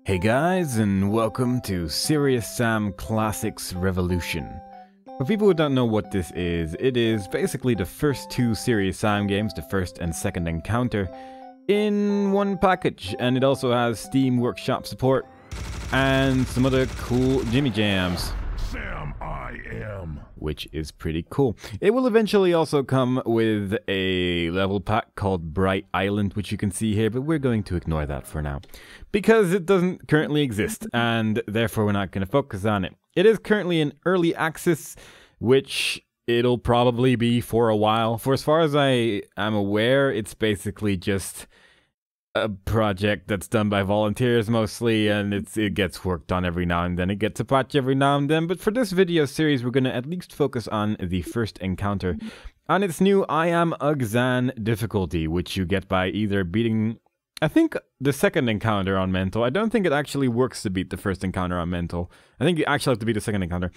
Hey guys, and welcome to Serious Sam Classics Revolution. For people who don't know what this is, it is basically the first two Serious Sam games, the first and second encounter, in one package, and it also has Steam Workshop support and some other cool Jimmy Jams. Sam, I am. Which is pretty cool. It will eventually also come with a level pack called Bright Island, which you can see here, but we're going to ignore that for now, because it doesn't currently exist, and therefore we're not going to focus on it. It is currently in early access, which it'll probably be for a while. For as far as I am aware, it's basically just a project that's done by volunteers mostly, and it gets worked on every now and then. It gets a patch every now and then, but for this video series we're going to at least focus on the first encounter, on its new I Am Ugh-Zan difficulty, which you get by either beating, I think, the second encounter on mental. I don't think it actually works to beat the first encounter on mental. I think you actually have to beat the second encounter,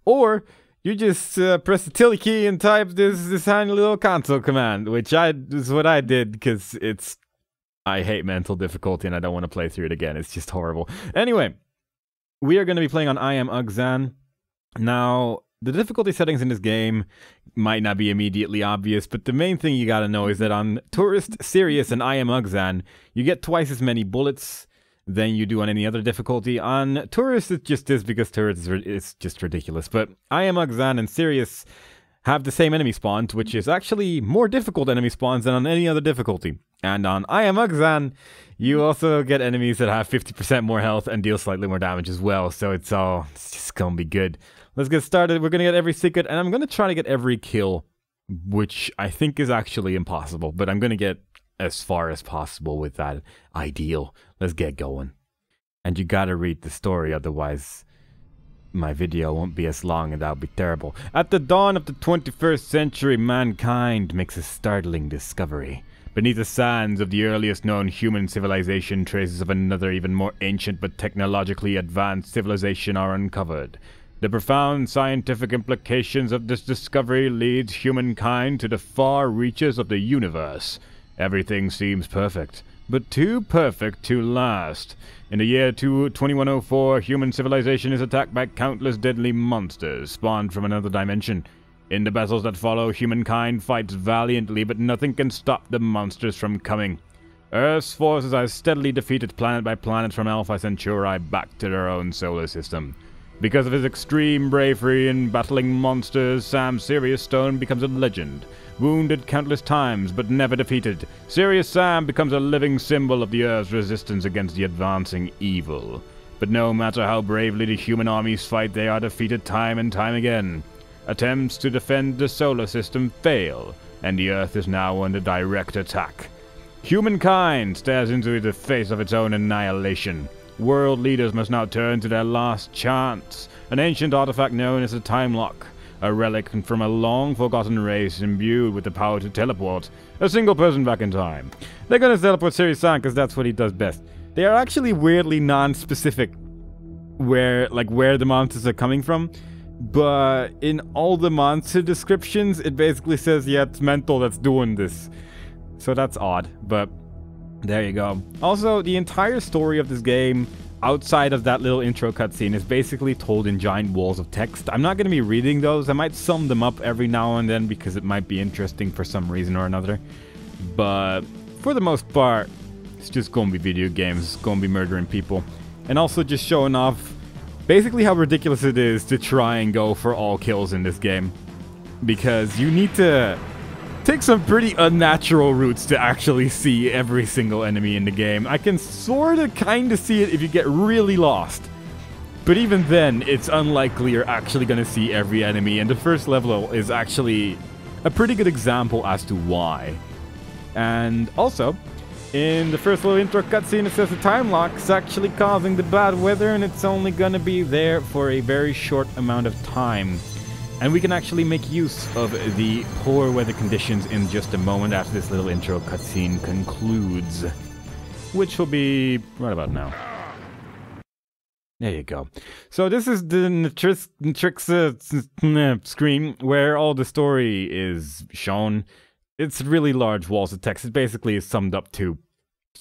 or you just press the tilde key and type this tiny little console command, which is what I did, because I hate mental difficulty and I don't want to play through it again. It's just horrible. Anyway, we are going to be playing on I Am Ugh-Zan. Now, the difficulty settings in this game might not be immediately obvious, but the main thing you gotta know is that on Tourist, Serious, and I Am Ugh-Zan, you get twice as many bullets than you do on any other difficulty. On Tourist, it just is because Tourist is just ridiculous. But I Am Ugh-Zan and Serious have the same enemy spawns, which is actually more difficult enemy spawns than on any other difficulty. And on I Am Ugh-Zan, you also get enemies that have 50% more health and deal slightly more damage as well. So it's just gonna be good. Let's get started. We're gonna get every secret, and I'm gonna try to get every kill, which I think is actually impossible, but I'm gonna get as far as possible with that ideal. Let's get going. And you gotta read the story, otherwise my video won't be as long and that'll be terrible. At the dawn of the 21st century, mankind makes a startling discovery. Beneath the sands of the earliest known human civilization, traces of another even more ancient but technologically advanced civilization are uncovered. The profound scientific implications of this discovery leads humankind to the far reaches of the universe. Everything seems perfect, but too perfect to last. In the year 2104, human civilization is attacked by countless deadly monsters spawned from another dimension. In the battles that follow, humankind fights valiantly, but nothing can stop the monsters from coming. Earth's forces are steadily defeated planet by planet, from Alpha Centauri back to their own solar system. Because of his extreme bravery in battling monsters, Sam Serious Stone becomes a legend. Wounded countless times, but never defeated, Serious Sam becomes a living symbol of the Earth's resistance against the advancing evil. But no matter how bravely the human armies fight, they are defeated time and time again. Attempts to defend the solar system fail, and the Earth is now under direct attack. Humankind stares into the face of its own annihilation. World leaders must now turn to their last chance, an ancient artifact known as the Time Lock, a relic from a long-forgotten race imbued with the power to teleport a single person back in time. They're gonna teleport Serious Sam because that's what he does best. They are actually weirdly non-specific where the monsters are coming from, but in all the monster descriptions, it basically says, yeah, it's mental that's doing this. So that's odd, but there you go. Also, the entire story of this game, outside of that little intro cutscene, is basically told in giant walls of text. I'm not going to be reading those. I might sum them up every now and then because it might be interesting for some reason or another. But for the most part, it's just going to be video games. It's going to be murdering people. And also just showing off basically how ridiculous it is to try and go for all kills in this game. Because you need to take some pretty unnatural routes to actually see every single enemy in the game. I can sorta kinda see it if you get really lost. But even then, it's unlikely you're actually gonna see every enemy, and the first level is actually a pretty good example as to why. And also, in the first little intro cutscene, it says the time lock's actually causing the bad weather, and it's only gonna be there for a very short amount of time. And we can actually make use of the poor weather conditions in just a moment after this little intro cutscene concludes, which will be right about now. There you go. So this is the Natrix screen where all the story is shown. It's really large walls of text. It basically is summed up to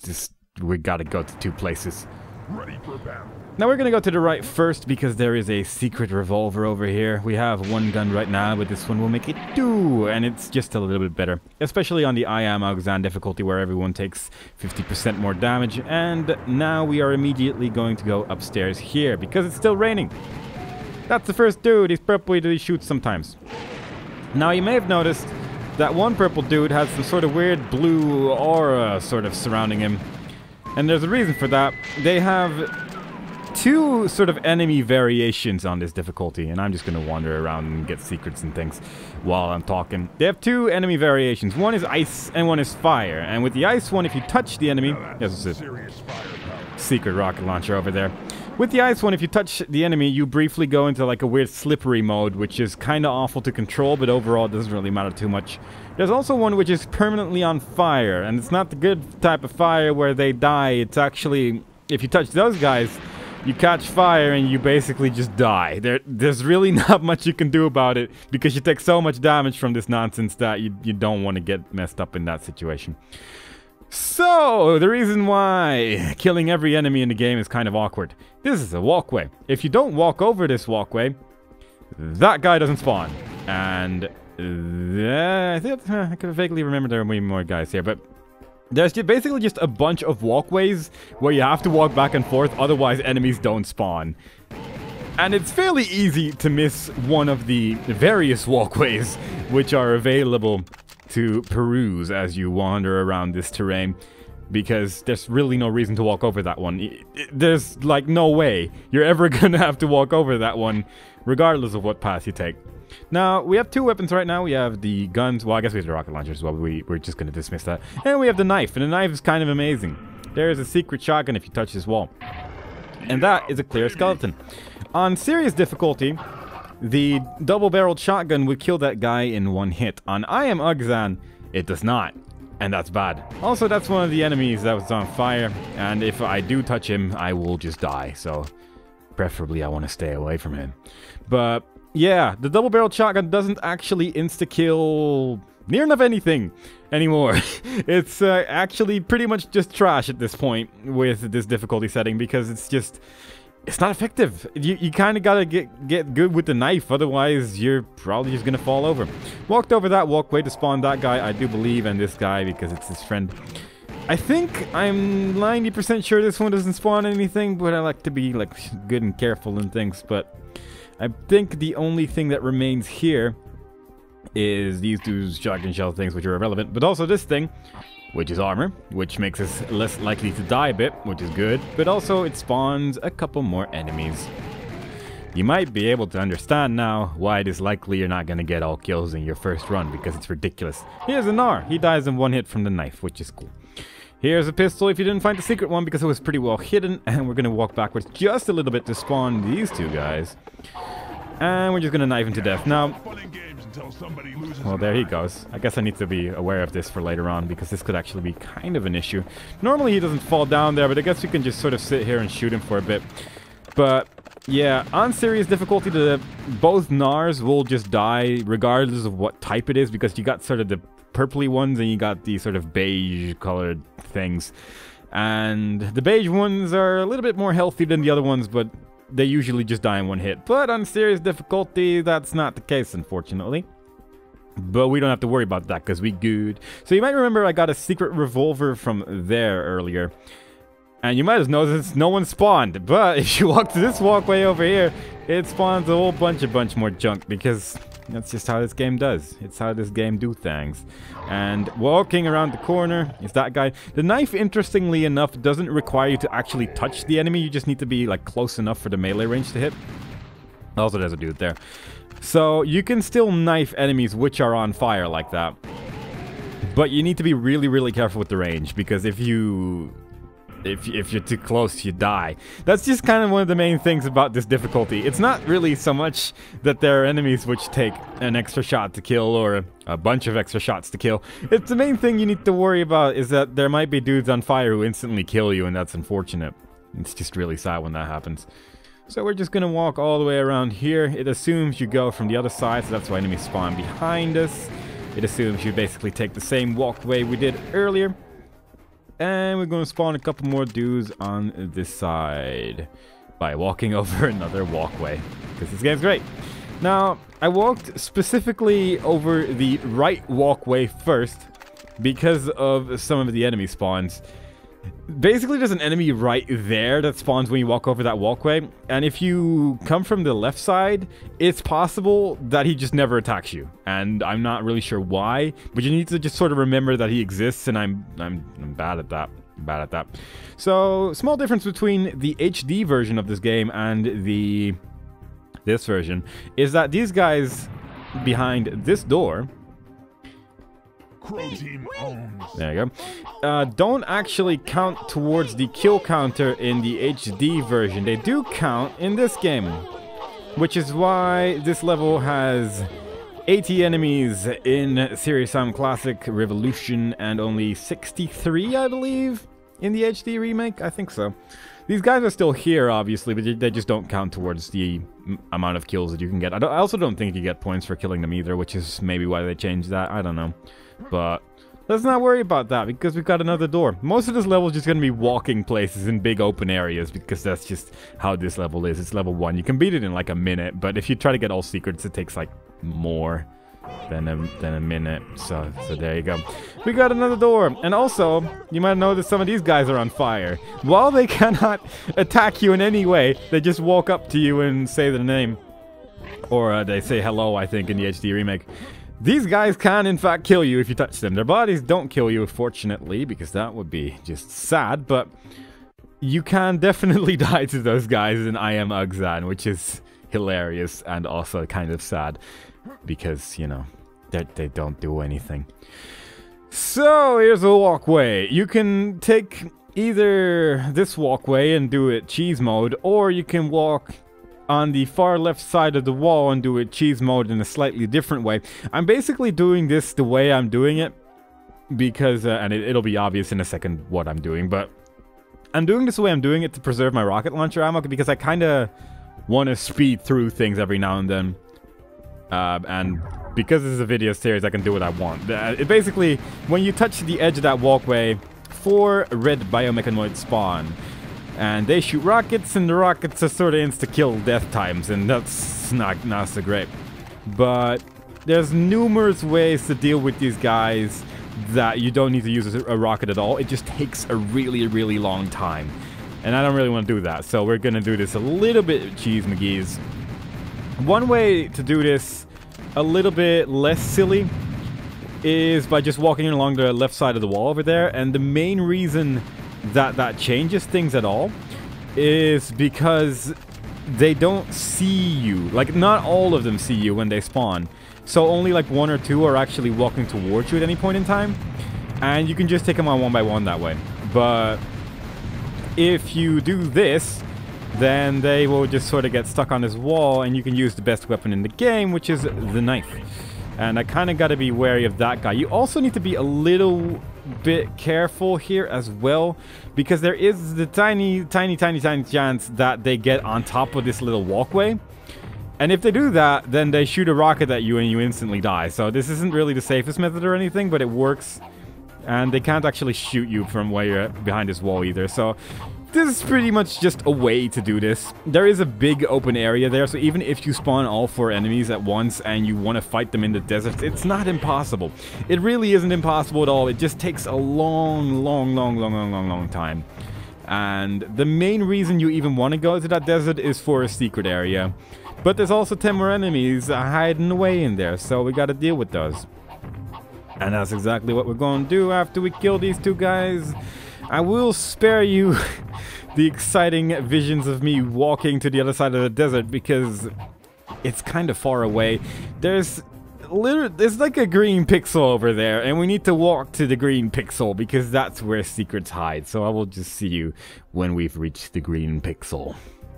just, we gotta go to two places. Ready for battle. Now we're gonna go to the right first because there is a secret revolver over here. We have one gun right now, but this one will make it two, and it's just a little bit better. Especially on the I Am Ugh-Zan difficulty where everyone takes 50% more damage. And now we are immediately going to go upstairs here because it's still raining. That's the first dude. He's purple, he shoots sometimes. Now you may have noticed that one purple dude has some sort of weird blue aura sort of surrounding him. And there's a reason for that. They have two sort of enemy variations on this difficulty, and I'm just going to wander around and get secrets and things while I'm talking. They have two enemy variations. One is ice and one is fire. And with the ice one, if you touch the enemy... Yes, it's a secret rocket launcher over there. With the ice one, if you touch the enemy, you briefly go into like a weird slippery mode, which is kind of awful to control, but overall it doesn't really matter too much. There's also one which is permanently on fire, and it's not the good type of fire where they die. It's actually, if you touch those guys, you catch fire and you basically just die. There's really not much you can do about it because you take so much damage from this nonsense that you don't want to get messed up in that situation. So, the reason why killing every enemy in the game is kind of awkward. This is a walkway. If you don't walk over this walkway, that guy doesn't spawn. And I can vaguely remember there were more guys here, but there's basically just a bunch of walkways where you have to walk back and forth, otherwise enemies don't spawn. And it's fairly easy to miss one of the various walkways which are available to peruse as you wander around this terrain, because there's really no reason to walk over that one. There's like no way you're ever gonna have to walk over that one, regardless of what path you take. Now, we have two weapons right now. We have the guns. Well, I guess we have the rocket launchers as well. We're just going to dismiss that. And we have the knife. And the knife is kind of amazing. There is a secret shotgun if you touch this wall. And that is a clear skeleton. On serious difficulty, the double-barreled shotgun would kill that guy in one hit. On I Am Ugh-Zan, it does not. And that's bad. Also, that's one of the enemies that was on fire. And if I do touch him, I will just die. So, preferably, I want to stay away from him. But... yeah, the double-barreled shotgun doesn't actually insta-kill near enough anything anymore. It's actually pretty much just trash at this point with this difficulty setting because it's not effective. You kind of gotta get good with the knife, otherwise you're probably just gonna fall over. Walked over that walkway to spawn that guy, I do believe, and this guy because it's his friend. I think I'm 90% sure this one doesn't spawn anything, but I like to be like good and careful and things, but... I think the only thing that remains here is these two shotgun shell things, which are irrelevant, but also this thing, which is armor, which makes us less likely to die a bit, which is good, but also it spawns a couple more enemies. You might be able to understand now why it is likely you're not going to get all kills in your first run, because it's ridiculous. Here's a Gnar. He dies in one hit from the knife, which is cool. Here's a pistol if you didn't find the secret one because it was pretty well hidden. And we're going to walk backwards just a little bit to spawn these two guys. And we're just going to knife him to death. Now, well, there he goes. I guess I need to be aware of this for later on because this could actually be kind of an issue. Normally he doesn't fall down there, but I guess we can just sort of sit here and shoot him for a bit. But, yeah, on serious difficulty, both Gnars will just die regardless of what type it is because you got sort of the purpley ones and you got the sort of beige colored things, and the beige ones are a little bit more healthy than the other ones, but they usually just die in one hit. But on serious difficulty, that's not the case, unfortunately. But we don't have to worry about that because we good. So you might remember I got a secret revolver from there earlier, and you might have noticed no one spawned. But if you walk to this walkway over here, it spawns a whole bunch more junk because that's just how this game does. It's how this game do things. And walking around the corner is that guy. The knife, interestingly enough, doesn't require you to actually touch the enemy. You just need to be like close enough for the melee range to hit. Also, there's a dude there. So you can still knife enemies which are on fire like that. But you need to be really, really careful with the range because if you're too close, you die. That's just kind of one of the main things about this difficulty. It's not really so much that there are enemies which take an extra shot to kill or a bunch of extra shots to kill. It's the main thing you need to worry about is that there might be dudes on fire who instantly kill you, and that's unfortunate. It's just really sad when that happens. So we're just going to walk all the way around here. It assumes you go from the other side, so that's why enemies spawn behind us. It assumes you basically take the same walkway we did earlier. and we're going to spawn a couple more dudes on this side by walking over another walkway, because this game's great. Now, I walked specifically over the right walkway first because of some of the enemy spawns. Basically, there's an enemy right there that spawns when you walk over that walkway, and if you come from the left side, it's possible that he just never attacks you, and I'm not really sure why, but you need to just sort of remember that he exists, and I'm bad at that. So, small difference between the HD version of this game and this version is that these guys behind this door, there you go, don't actually count towards the kill counter in the HD version. They do count in this game, which is why this level has 80 enemies in Serious Sam Classic Revolution and only 63, I believe, in the HD remake. I think so. These guys are still here, obviously, but they just don't count towards the amount of kills that you can get. I also don't think you get points for killing them either, which is maybe why they changed that. I don't know. But let's not worry about that, because we've got another door. Most of this level is just going to be walking places in big open areas, because that's just how this level is. It's level 1. You can beat it in like a minute, but if you try to get all secrets, it takes like more than a minute. So there you go. We got another door. And also, you might notice some of these guys are on fire. While they cannot attack you in any way, they just walk up to you and say their name. Or they say hello, I think, in the HD remake. These guys can, in fact, kill you if you touch them. Their bodies don't kill you, fortunately, because that would be just sad, but you can definitely die to those guys in I Am Ugh-Zan, which is hilarious and also kind of sad, because, you know, they don't do anything. So, here's a walkway. You can take either this walkway and do it cheese mode, or you can walk on the far left side of the wall and do it cheese mode in a slightly different way. I'm basically doing this the way I'm doing it because, and it'll be obvious in a second what I'm doing, but I'm doing this the way I'm doing it to preserve my rocket launcher ammo, because I kind of want to speed through things every now and then. And because this is a video series, I can do what I want. It basically, when you touch the edge of that walkway, 4 red biomechanoids spawn. And they shoot rockets, and the rockets are sort of insta-kill death times, and that's not so great. But there's numerous ways to deal with these guys that you don't need to use a rocket at all. It just takes a really, really long time. And I don't really want to do that, so we're going to do this a little bit cheese McGee's. One way to do this a little bit less silly is by just walking along the left side of the wall over there, and the main reason that changes things at all is because they don't see you. Like, not all of them see you when they spawn, so only like 1 or 2 are actually walking towards you at any point in time, and you can just take them on one by one that way. But if you do this, then they will just sort of get stuck on this wall, and you can use the best weapon in the game, which is the knife. And I kind of got to be wary of that guy. You also need to be a little bit careful here as well, because there is the tiny chance that they get on top of this little walkway. And if they do that, then they shoot a rocket at you and you instantly die. So this isn't really the safest method or anything, but it works. And they can't actually shoot you from where you're behind this wall either. So this is pretty much just a way to do this. There is a big open area there, so even if you spawn all 4 enemies at once and you want to fight them in the desert, it's not impossible. It really isn't impossible at all. It just takes a long time. And the main reason you even want to go to that desert is for a secret area. But there's also 10 more enemies hiding away in there, so we gotta deal with those. And that's exactly what we're going to do after we kill these 2 guys. I will spare you the exciting visions of me walking to the other side of the desert, because it's kind of far away. There's like a green pixel over there, and we need to walk to the green pixel because that's where secrets hide. So I will just see you when we've reached the green pixel.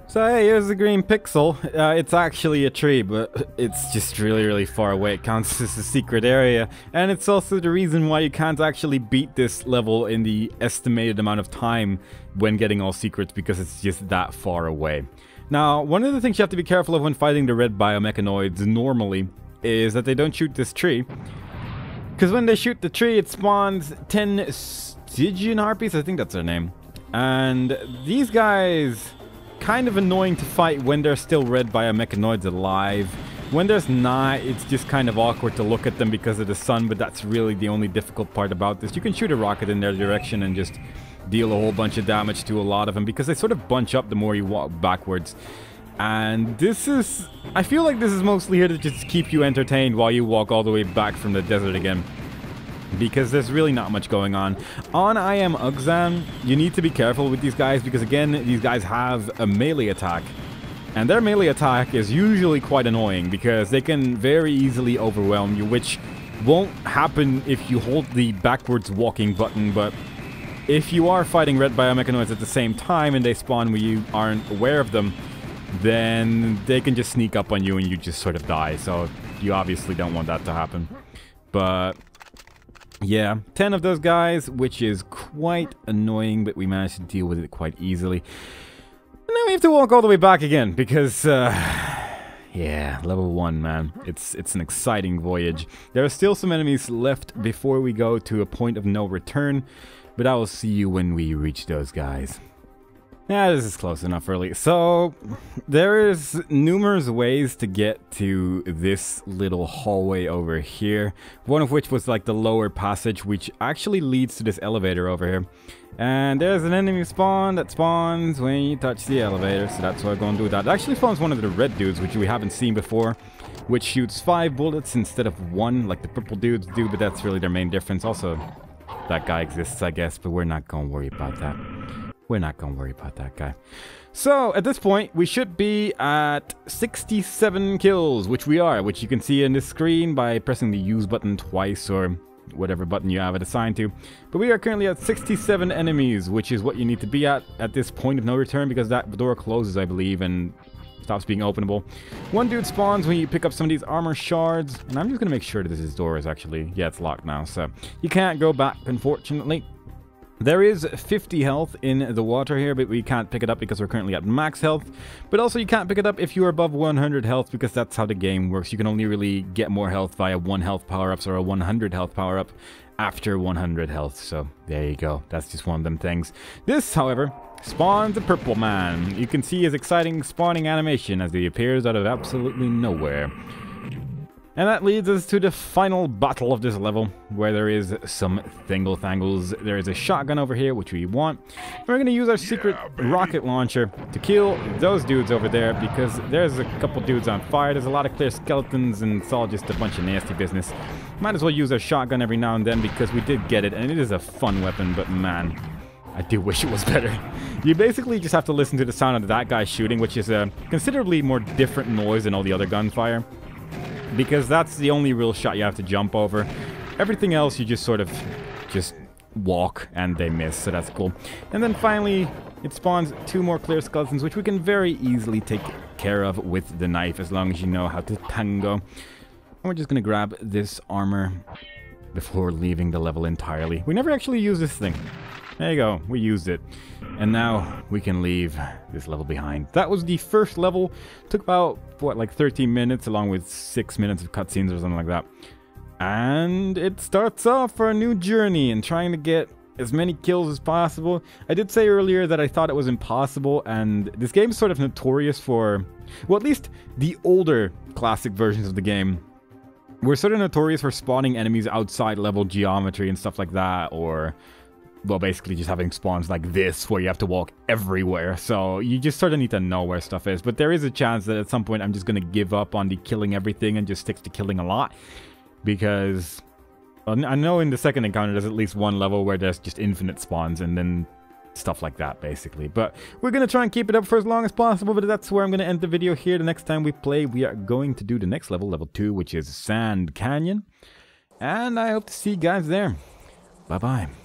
So hey, here's the green pixel. It's actually a tree, but it's just really far away. It counts as a secret area, and it's also the reason why you can't actually beat this level in the estimated amount of time when getting all secrets, because it's just that far away. Now, one of the things you have to be careful of when fighting the red biomechanoids normally is that they don't shoot this tree. Because when they shoot the tree, it spawns 10 Stygian harpies, I think that's their name. And these guys, kind of annoying to fight when they're still red biomechanoids alive. When there's not, it's just kind of awkward to look at them because of the sun, but that's really the only difficult part about this. You can shoot a rocket in their direction and just deal a whole bunch of damage to a lot of them because they sort of bunch up the more you walk backwards. And this is... I feel like this is mostly here to just keep you entertained while you walk all the way back from the desert again, because there's really not much going on. On I Am Ugh-Zan, you need to be careful with these guys because, again, these guys have a melee attack. And their melee attack is usually quite annoying because they can very easily overwhelm you, which won't happen if you hold the backwards walking button, but if you are fighting red biomechanoids at the same time and they spawn where you aren't aware of them, then they can just sneak up on you and you just sort of die. So you obviously don't want that to happen. But yeah, 10 of those guys, which is quite annoying, but we managed to deal with it quite easily. And now we have to walk all the way back again because, yeah, level 1, man. It's an exciting voyage. There are still some enemies left before we go to a point of no return, but I will see you when we reach those guys. Yeah, this is close enough early. So, there is numerous ways to get to this little hallway over here. One of which was like the lower passage, which actually leads to this elevator over here. And there's an enemy spawn that spawns when you touch the elevator, so that's what I'm going to do with that. It actually spawns one of the red dudes, which we haven't seen before, which shoots 5 bullets instead of 1, like the purple dudes do, but that's really their main difference. Also, that guy exists, I guess, but we're not going to worry about that. We're not going to worry about that guy. So, at this point, we should be at 67 kills, which we are, which you can see in this screen by pressing the use button twice, or whatever button you have it assigned to. But we are currently at 67 enemies, which is what you need to be at this point of no return, because that door closes, I believe, and stops being openable. One dude spawns when you pick up some of these armor shards, and I'm just going to make sure that this door is actually... yeah, it's locked now, so you can't go back, unfortunately. There is 50 health in the water here, but we can't pick it up because we're currently at max health. But also you can't pick it up if you're above 100 health, because that's how the game works. You can only really get more health via 1 health power-ups or a 100 health power-up after 100 health. So there you go. That's just one of them things. This, however, spawns a purple man. You can see his exciting spawning animation as he appears out of absolutely nowhere. And that leads us to the final battle of this level, where there is some thingle-thangles. There is a shotgun over here, which we want. We're going to use our secret rocket launcher to kill those dudes over there, because there's a couple dudes on fire. There's a lot of clear skeletons, and it's all just a bunch of nasty business. Might as well use our shotgun every now and then, because we did get it, and it is a fun weapon, but man, I do wish it was better. You basically just have to listen to the sound of that guy shooting, which is a considerably more different noise than all the other gunfire, because that's the only real shot you have to jump over. Everything else you just sort of just walk and they miss, so that's cool. And then finally it spawns 2 more clear skeletons, which we can very easily take care of with the knife, as long as you know how to tango. And we're just gonna grab this armor before leaving the level entirely. We never actually used this thing. There you go, we used it. And now we can leave this level behind. That was the first level. Took about, what, like 13 minutes, along with 6 minutes of cutscenes or something like that. And it starts off for a new journey and trying to get as many kills as possible. I did say earlier that I thought it was impossible, and this game is sort of notorious for, well, at least the older classic versions of the game were sort of notorious for spawning enemies outside level geometry and stuff like that, or, well, basically just having spawns like this where you have to walk everywhere. So you just sort of need to know where stuff is. But there is a chance that at some point I'm just going to give up on the killing everything and just stick to killing a lot, because I know in the second encounter there's at least one level where there's just infinite spawns and then stuff like that, basically. But we're going to try and keep it up for as long as possible, but that's where I'm going to end the video here. The next time we play, we are going to do the next level, level 2, which is Sand Canyon. And I hope to see you guys there. Bye-bye.